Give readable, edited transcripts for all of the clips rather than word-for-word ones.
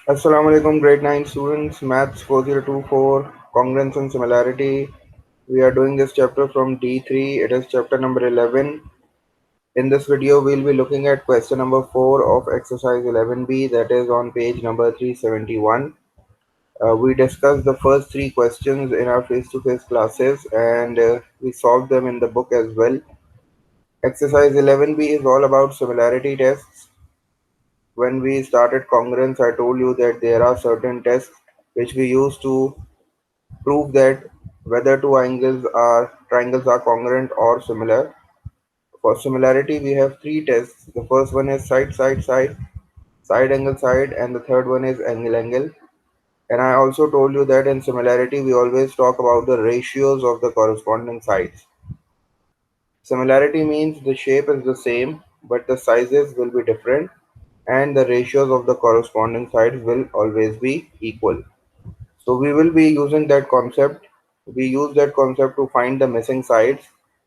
Assalamu alaikum, grade 9 students, Maths 4024, Congruence and Similarity. We are doing this chapter from D3, it is chapter number 11. In this video, we'll be looking at question number 4 of exercise 11B, that is on page number 371. We discussed the first three questions in our face-to-face classes and we solved them in the book as well. Exercise 11B is all about similarity tests. When we started congruence, I told you that there are certain tests which we use to prove that whether two triangles are congruent or similar. For similarity, we have three tests. The first one is side angle side, and the third one is angle angle. And I also told you that in similarity, we always talk about the ratios of the corresponding sides. Similarity means the shape is the same, but the sizes will be different, and the ratios of the corresponding sides will always be equal. So we will be using that concept. We use that concept to find the missing sides.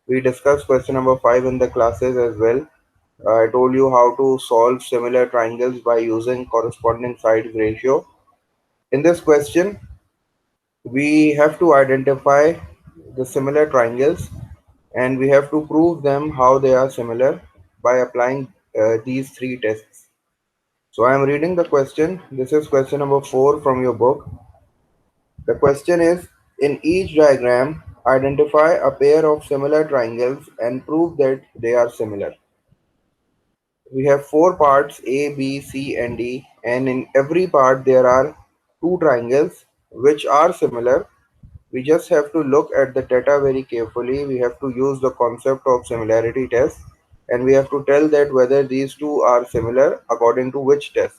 We discussed question number 5 in the classes as well. I told you how to solve similar triangles by using corresponding sides ratio. In this question, we have to identify the similar triangles and we have to prove them how they are similar by applying these three tests. So I am reading the question. This is question number 4 from your book. The question is, in each diagram, identify a pair of similar triangles and prove that they are similar. We have four parts A, B, C and D, and in every part there are two triangles which are similar. We just have to look at the data very carefully. We have to use the concept of similarity test and we have to tell that whether these two are similar according to which test.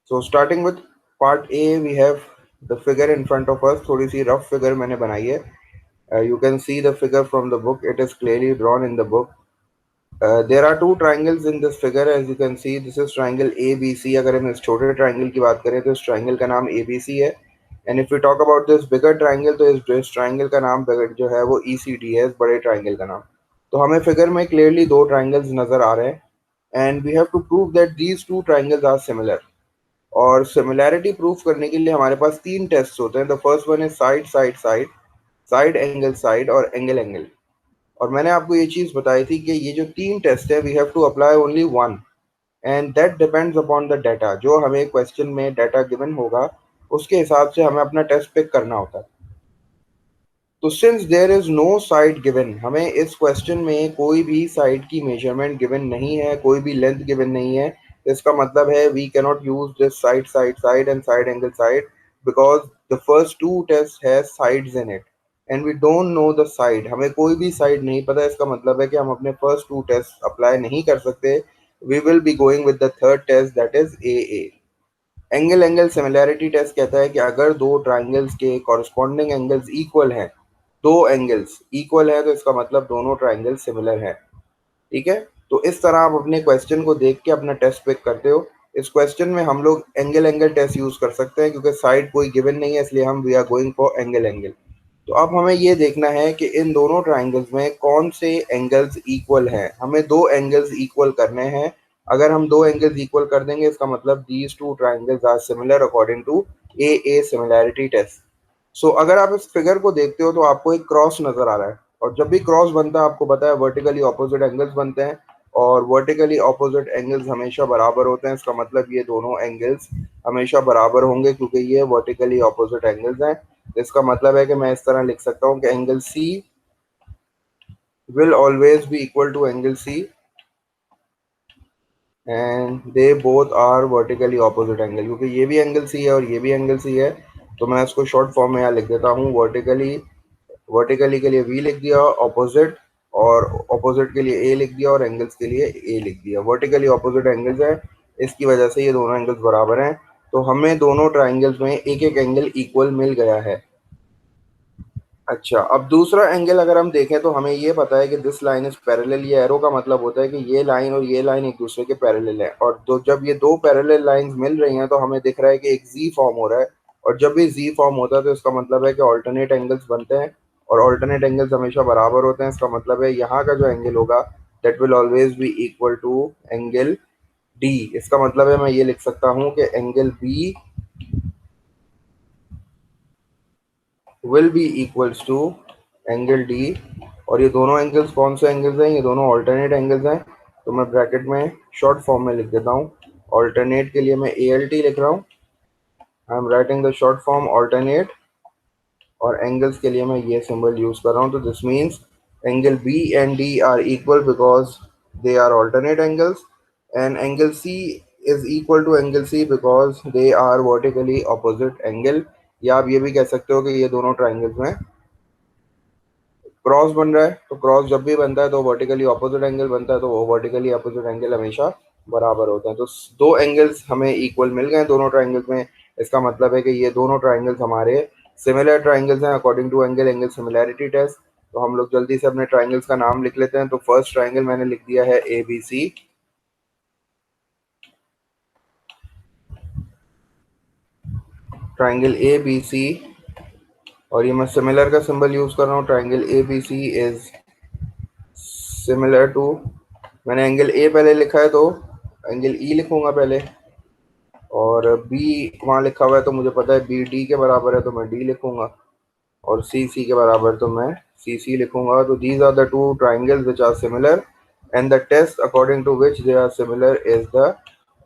So starting with part A, we have the figure in front of us. थोड़ी सी rough figure मैंने बनाई है. You can see the figure from the book. It is clearly drawn in the book. There are two triangles in this figure, as you can see. This is triangle ABC. अगर हम इस छोटे triangle की बात करें तो इस triangle का नाम ABC है. And if we talk about this bigger triangle, तो इस triangle का नाम जो है वो ECD है, इस बड़े triangle का नाम. तो हमें figure में clearly दो triangles नजर आ रहे हैं. And we have to prove that these two triangles are similar. और सिमिलैरिटी प्रूफ करने के लिए हमारे पास तीन टेस्ट होते हैं. The first one is side angle side और एंगल एंगल. और मैंने आपको ये चीज बताई थी कि ये जो तीन टेस्ट है we have to apply only one and that depends upon the data. जो हमें क्वेश्चन में डाटा गिवन होगा उसके हिसाब से हमें अपना टेस्ट पिक करना होता है. तो since there is no side given, हमें इस क्वेश्चन में कोई भी साइड की मेजरमेंट गिवन नहीं है, कोई भी लेंथ गिवन नहीं है. इसका मतलब है we cannot use this side and side angle side because the first two test है sides in it and we don't know the side. हमें कोई भी साइड नहीं पता. इसका मतलब है कि हम अपने फर्स्ट टू टेस्ट अप्लाई नहीं कर सकते. We will be going with the third test that is A. Angle angle similarity test कहता है कि अगर दो ट्राइंगल्स के कॉरस्पॉन्डिंग एंगल्स इक्वल हैं, दो एंगल्स इक्वल है तो इसका मतलब दोनों ट्राइंगल सिमिलर है. ठीक है. तो इस तरह आप अपने क्वेश्चन को देख के अपना टेस्ट पिक करते हो. इस क्वेश्चन में हम लोग एंगल एंगल टेस्ट यूज कर सकते हैं क्योंकि साइड कोई गिवन नहीं है, इसलिए हम we are going for angle angle. तो अब हमें ये देखना है कि इन दोनों ट्राइंगल्स में कौन से एंगल्स इक्वल हैं. हमें दो एंगल्स इक्वल करने हैं. अगर हम दो एंगल्स इक्वल कर देंगे इसका मतलब these two triangles are similar according to a similarity test. So अगर आप इस फिगर को देखते हो तो आपको एक क्रॉस नजर आ रहा है और जब भी क्रॉस बनता है आपको पता है वर्टिकली ऑपोजिट एंगल्स बनते हैं और वर्टिकली ऑपोजिट एंगल्स हमेशा बराबर होते हैं. इसका मतलब ये दोनों एंगल्स हमेशा बराबर होंगे क्योंकि ये वर्टिकली ऑपोजिट एंगल्स हैं. इसका मतलब है कि मैं इस तरह लिख सकता हूँ कि angle C will always be equal to angle C and they both are vertically opposite angle. क्योंकि ये भी एंगल C है और ये भी एंगल C है तो मैं इसको शॉर्ट फॉर्म में यहाँ लिख देता हूँ. वर्टिकली के लिए V लिख दिया ऑपोजिट और ऑपोजिट के लिए A लिख दिया और एंगल्स के लिए A लिख दिया. वर्टिकली ऑपोजिट एंगल्स है, इसकी वजह से ये दोनों एंगल्स बराबर हैं. तो हमें दोनों ट्राइंगल्स में एक एक एंगल इक्वल मिल गया है. अच्छा, अब दूसरा एंगल अगर हम देखें तो हमें ये पता है कि दिस लाइन इज पैरेलल. ये एरो का मतलब होता है कि ये लाइन और ये लाइन एक दूसरे के पैरेलल है और तो जब ये दो पैरेलल लाइंस मिल रही हैं तो हमें दिख रहा है कि एक जी फॉर्म हो रहा है और जब भी जी फॉर्म होता है तो इसका मतलब है कि ऑल्टरनेट एंगल्स बनते हैं और ऑल्टरनेट एंगल्स हमेशा बराबर होते हैं. इसका मतलब है यहाँ का जो एंगल होगा that will always be equal to angle D, इसका मतलब है मैं ये लिख सकता हूँ कि angle B will be equals to angle D. और ये दोनों एंगल्स कौन से एंगल्स हैं? ये दोनों ऑल्टरनेट एंगल्स हैं। तो मैं ब्रैकेट में शॉर्ट फॉर्म में लिख देता हूँ। ऑल्टरनेट के लिए मैं ए एल टी लिख रहा हूँ। I am writing the short form alternate. और एंगल्स के लिए मैं ये सिंबल यूज कर रहा हूँ। तो this means angle B and D are equal because they are alternate angles, and angle C is equal to angle C because they are vertically opposite angle. या आप ये भी कह सकते हो कि ये दोनों ट्राइंगल्स में क्रॉस बन रहा है। तो क्रॉस जब भी बनता है तो वर्टिकली ऑपोजिट एंगल बनता है, तो वो वर्टिकली ऑपोजिट एंगल हमेशा बराबर होते हैं। तो दो एंगल्स हमें इक्वल मिल गए दोनों ट्राइंगल्स में। इसका मतलब है कि ये दोनों ट्राइंगल्स हमारे सिमिलर ट्राइंगल्स हैं according to angle angle similarity test. तो हम लोग जल्दी से अपने ट्राइंगल्स का नाम लिख लेते हैं। तो फर्स्ट ट्राइंगल मैंने लिख दिया है A B C. Triangle A B C, और ये मैं सिमिलर का सिंबल यूज कर रहा हूँ। Triangle A B C is similar to, मैंने एंगल ए पहले लिखा है तो एंगल ई लिखूंगा पहले, और बी वहाँ लिखा हुआ है तो मुझे पता है बी डी के बराबर है तो मैं डी लिखूंगा, और सी सी के बराबर तो मैं सी सी लिखूंगा। तो these are the two triangles which are similar, and the test according to which they are similar is the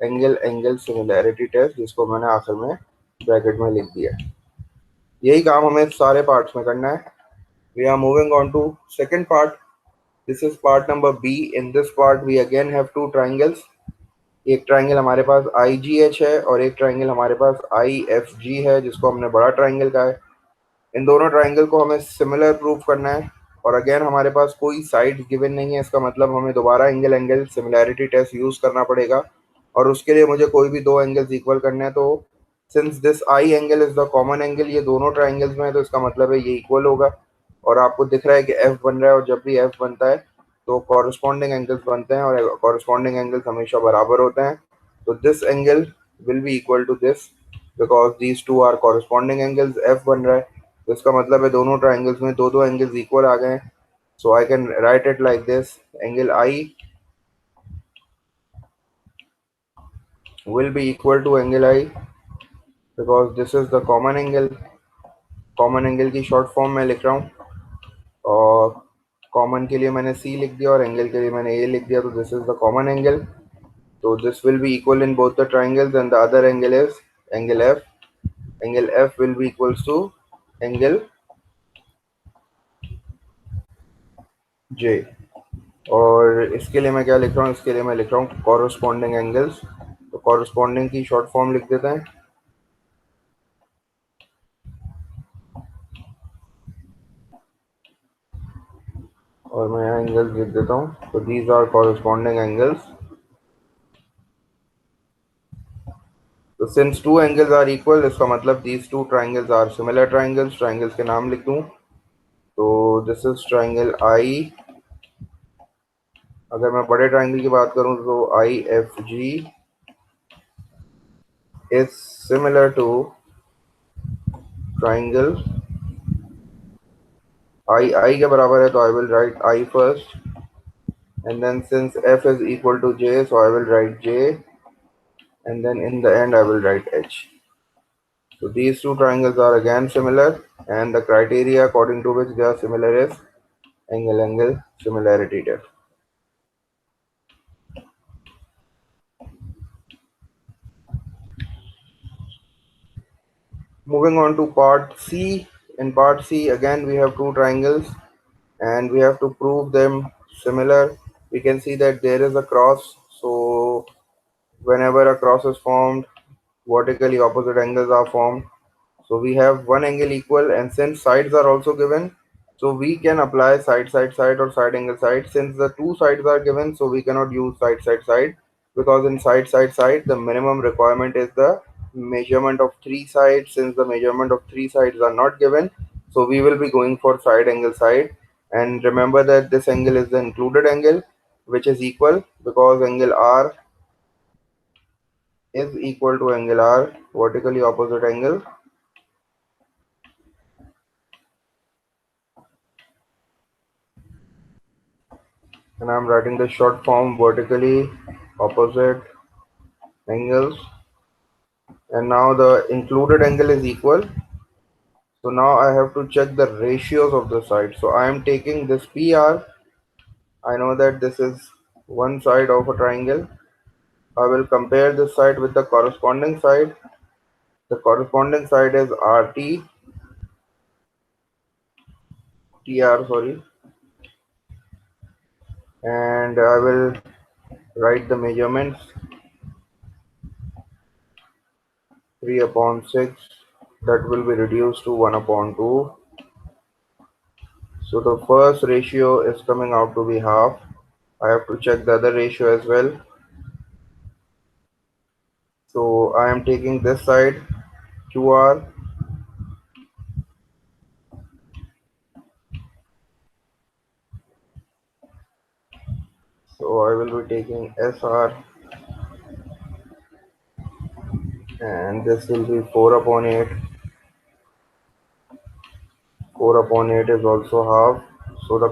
angle angle similarity test, जिसको मैंने आखिर में ब्रैकेट में लिख दिया। यही काम हमें सारे पार्ट्स में करना है। We are moving on to second part. This is part number B. In this part we again have two triangles. एक ट्राइंगल हमारे पास आई जी एच है और एक ट्राइंगल हमारे पास आई एफ जी है, जिसको हमने बड़ा ट्राइंगल कहा है। इन दोनों ट्राइंगल को हमें सिमिलर प्रूफ करना है। और अगेन हमारे पास कोई साइड गिवन नहीं है, इसका मतलब हमें दोबारा angle angle similarity test use करना पड़ेगा। और उसके लिए मुझे कोई भी दो एंगल्स इक्वल करने हैं। तो since this I angle is the common angle ये दोनों ट्राइंगल्स में है, तो इसका मतलब है ये इक्वल होगा। और आपको दिख रहा है कि एफ बन रहा है, और जब भी एफ बनता है तो कॉरस्पॉन्डिंग एंगल्स बनते हैं, और कॉरस्पॉन्डिंग एंगल्स हमेशा बराबर होते हैं। तो this angle will be equal to this because these two are corresponding angles. F बन रहा है तो इसका मतलब है दोनों ट्राइंगल्स में दो दो एंगल्स इक्वल आ गए। So I can write it like this, angle I will be equal to angle I because this is the common angle। Common angle की शॉर्ट फॉर्म में लिख रहा हूँ, और कॉमन के लिए मैंने C लिख दिया और एंगल के लिए मैंने A लिख दिया। तो this is the common angle. तो this will be equal in both the triangles, and the other angle is angle F। Angle F will be equals to angle J। और इसके लिए मैं क्या लिख रहा हूँ? इसके लिए मैं लिख रहा हूँ कॉरस्पॉन्डिंग एंगल्स। तो कॉरस्पॉन्डिंग की शॉर्ट फॉर्म लिख देते हैं, और मैं यहाँ एंगल्स लिख देता हूँ। तो दीज आर कॉरस्पॉन्डिंग एंगल्स। तो since two angles are equal, इसका मतलब these two triangles are similar triangles. Triangles के नाम लिख दूँ तो दिस इज ट्राइंगल आई। अगर मैं बड़े ट्राइंगल की बात करूँ तो I F G is similar to triangle I. I के बराबर है तो I will write I first, and then since F is equal to J so I will write J, and then in the end I will write H. So these two triangles are again similar, and the criteria according to which they are similar is angle angle similarity test. Moving on to part C. In part C again we have two triangles and we have to prove them similar. We can see that there is a cross, so whenever a cross is formed, vertically opposite angles are formed. So we have one angle equal, and since sides are also given, so we can apply side side side or side angle side. Since the two sides are given, so we cannot use side side side, because in side side side the minimum requirement is the measurement of three sides. Since the measurement of three sides are not given, so we will be going for side angle side. And remember that this angle is the included angle, which is equal because angle R is equal to angle R, vertically opposite angle. And I'm writing the short form vertically opposite angles, and now the included angle is equal. So now I have to check the ratios of the side. So I am taking this PR. I know that this is one side of a triangle. I will compare this side with the corresponding side. The corresponding side is RT, TR, sorry, and I will write the measurements 3 upon 6, that will be reduced to 1 upon 2. So the first ratio is coming out to be half. I have to check the other ratio as well. So I am taking this side QR, so I will be taking SR, and this will be 4 upon 8. 4 upon 8 is also half. So the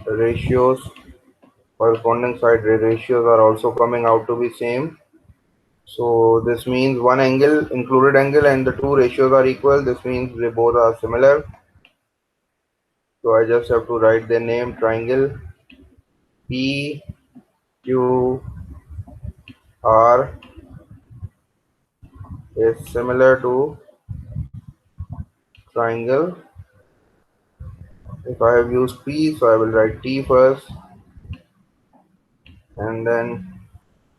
ratios, corresponding side ratios are also coming out to be same. So this means one angle, included angle, and the two ratios are equal. This means they both are similar. So I just have to write the name triangle PQR is similar to triangle. If I have used P, so I will write T first, and then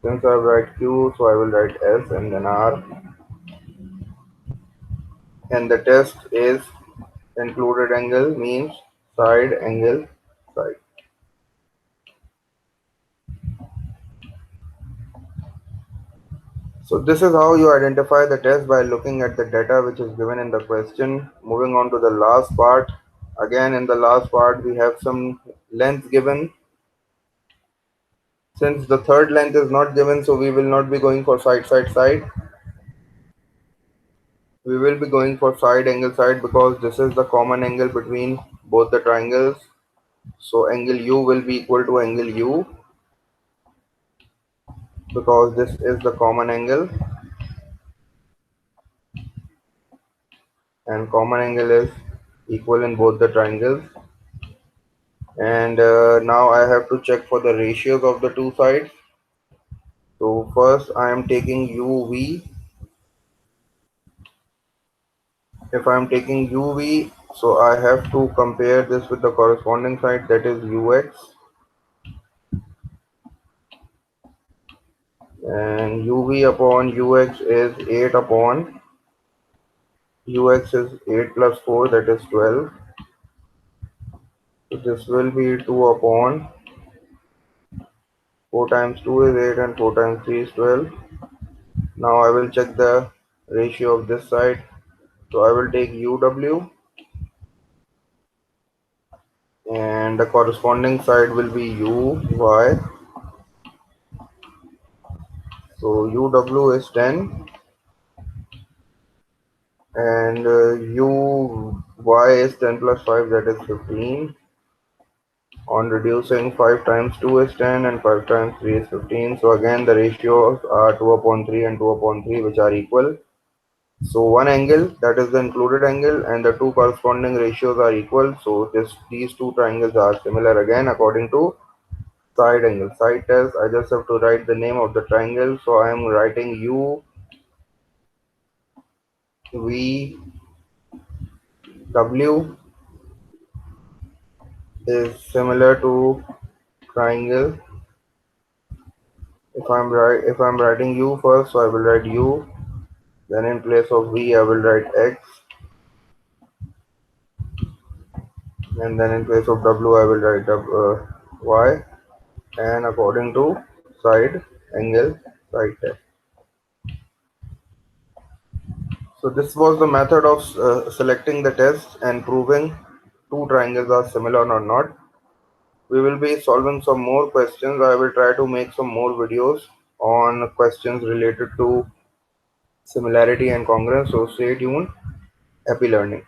since I write Q, so I will write S and then R. And the test is included angle means side angle side. So this is how you identify the test, by looking at the data which is given in the question. Moving on to the last part. Again, in the last part we have some length given. Since the third length is not given, so we will not be going for side side side. We will be going for side angle side because this is the common angle between both the triangles. So angle U will be equal to angle U because this is the common angle, and common angle is equal in both the triangles. And now I have to check for the ratios of the two sides. So first I am taking UV. If I am taking UV, so I have to compare this with the corresponding side, that is UX, and UV upon UX is 8 upon UX is 8 plus 4, that is 12. So this will be 2 upon 4 times 2 is 8 and 4 times 3 is 12. Now I will check the ratio of this side. So I will take UW, and the corresponding side will be UY. So UW is 10 and UY is 10 plus 5, that is 15. On reducing, 5 times 2 is 10 and 5 times 3 is 15. So again the ratios are 2 upon 3 and 2 upon 3, which are equal. So one angle, that is the included angle, and the two corresponding ratios are equal. So these two triangles are similar again according to side angle. Side test, I just have to write the name of the triangle. So I am writing U V W is similar to triangle. If I'm writing U first, so I will write U. Then in place of V, I will write X, and then in place of W, I will write Y. And according to side angle side test. So this was the method of selecting the test and proving two triangles are similar or not. We will be solving some more questions. I will try to make some more videos on questions related to similarity and congruence. So stay tuned. Happy learning.